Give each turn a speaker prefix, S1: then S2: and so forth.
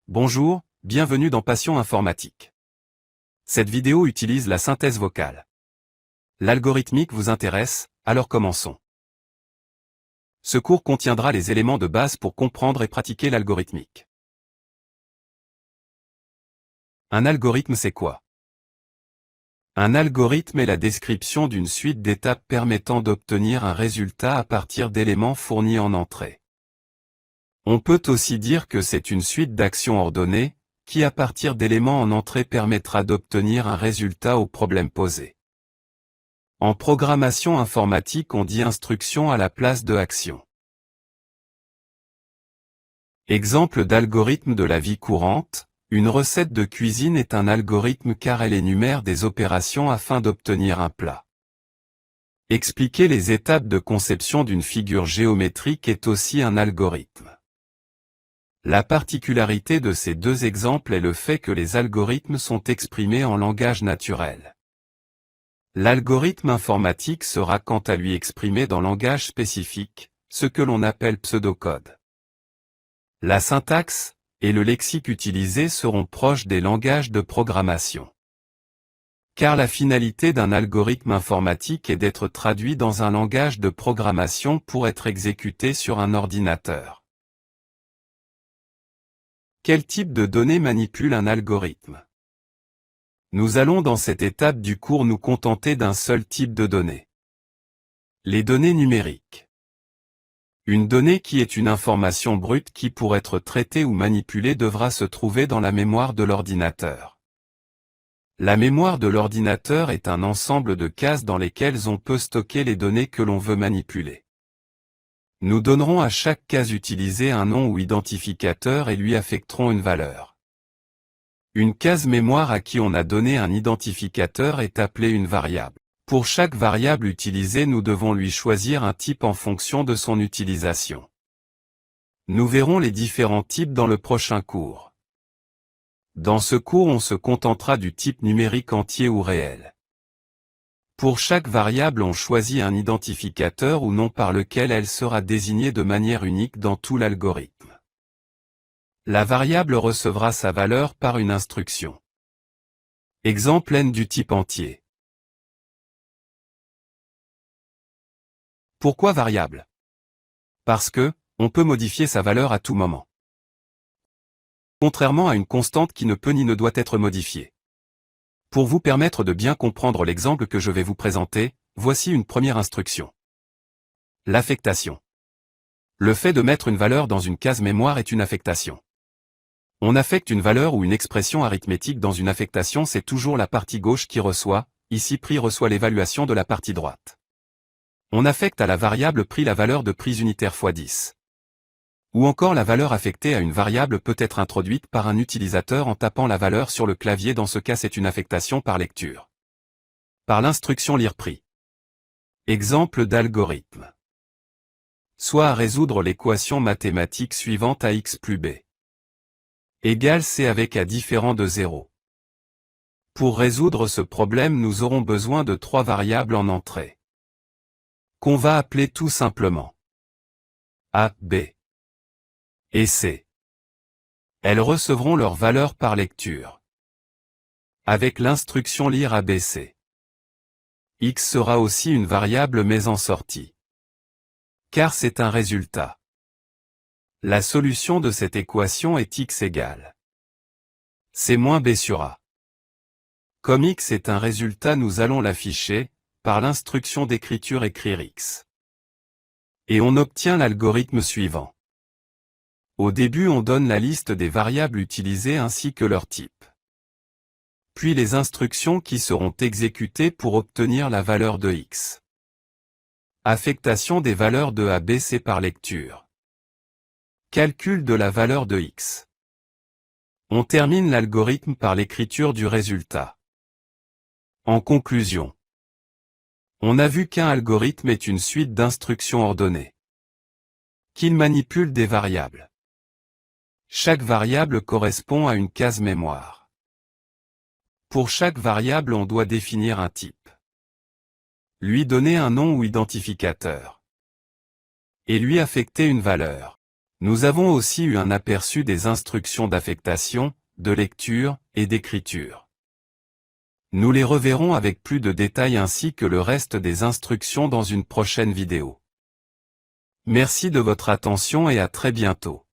S1: Bonjour, bienvenue dans Passion Informatique. Cette vidéo utilise la synthèse vocale. L'algorithmique vous intéresse, alors commençons. Ce cours contiendra les éléments de base pour comprendre et pratiquer l'algorithmique. Un algorithme c'est quoi? Un algorithme est la description d'une suite d'étapes permettant d'obtenir un résultat à partir d'éléments fournis en entrée. On peut aussi dire que c'est une suite d'actions ordonnées, qui à partir d'éléments en entrée permettra d'obtenir un résultat au problème posé. En programmation informatique on dit instruction à la place de action. Exemple d'algorithme de la vie courante, une recette de cuisine est un algorithme car elle énumère des opérations afin d'obtenir un plat. Expliquer les étapes de conception d'une figure géométrique est aussi un algorithme. La particularité de ces deux exemples est le fait que les algorithmes sont exprimés en langage naturel. L'algorithme informatique sera quant à lui exprimé dans langage spécifique, ce que l'on appelle pseudocode. La syntaxe et le lexique utilisé seront proches des langages de programmation. Car la finalité d'un algorithme informatique est d'être traduit dans un langage de programmation pour être exécuté sur un ordinateur. Quel type de données manipule un algorithme? Nous allons dans cette étape du cours nous contenter d'un seul type de données. Les données numériques. Une donnée qui est une information brute qui pour être traitée ou manipulée devra se trouver dans la mémoire de l'ordinateur. La mémoire de l'ordinateur est un ensemble de cases dans lesquelles on peut stocker les données que l'on veut manipuler. Nous donnerons à chaque case utilisée un nom ou identificateur et lui affecterons une valeur. Une case mémoire à qui on a donné un identificateur est appelée une variable. Pour chaque variable utilisée nous devons lui choisir un type en fonction de son utilisation. Nous verrons les différents types dans le prochain cours. Dans ce cours on se contentera du type numérique entier ou réel. Pour chaque variable on choisit un identificateur ou nom par lequel elle sera désignée de manière unique dans tout l'algorithme. La variable recevra sa valeur par une instruction. Exemple n du type entier. Pourquoi variable? Parce que, on peut modifier sa valeur à tout moment. Contrairement à une constante qui ne peut ni ne doit être modifiée. Pour vous permettre de bien comprendre l'exemple que je vais vous présenter, voici une première instruction. L'affectation. Le fait de mettre une valeur dans une case mémoire est une affectation. On affecte une valeur ou une expression arithmétique dans une affectation, c'est toujours la partie gauche qui reçoit, ici prix reçoit l'évaluation de la partie droite. On affecte à la variable prix la valeur de prix unitaire x 10. Ou encore la valeur affectée à une variable peut être introduite par un utilisateur en tapant la valeur sur le clavier, dans ce cas c'est une affectation par lecture. Par l'instruction lire prix. Exemple d'algorithme. Soit à résoudre l'équation mathématique suivante ax plus b égale c avec a différent de 0. Pour résoudre ce problème nous aurons besoin de trois variables en entrée, qu'on va appeler tout simplement a, b et c. Elles recevront leur valeur par lecture. Avec l'instruction lire ABC. X sera aussi une variable mais en sortie. Car c'est un résultat. La solution de cette équation est x égale c moins b sur a. Comme x est un résultat nous allons l'afficher, par l'instruction d'écriture écrire x. Et on obtient l'algorithme suivant. Au début on donne la liste des variables utilisées ainsi que leur type. Puis les instructions qui seront exécutées pour obtenir la valeur de x. Affectation des valeurs de a, b, c par lecture. Calcul de la valeur de x. On termine l'algorithme par l'écriture du résultat. En conclusion, on a vu qu'un algorithme est une suite d'instructions ordonnées. Qu'il manipule des variables. Chaque variable correspond à une case mémoire. Pour chaque variable on doit définir un type. Lui donner un nom ou identificateur. Et lui affecter une valeur. Nous avons aussi eu un aperçu des instructions d'affectation, de lecture et d'écriture. Nous les reverrons avec plus de détails ainsi que le reste des instructions dans une prochaine vidéo. Merci de votre attention et à très bientôt.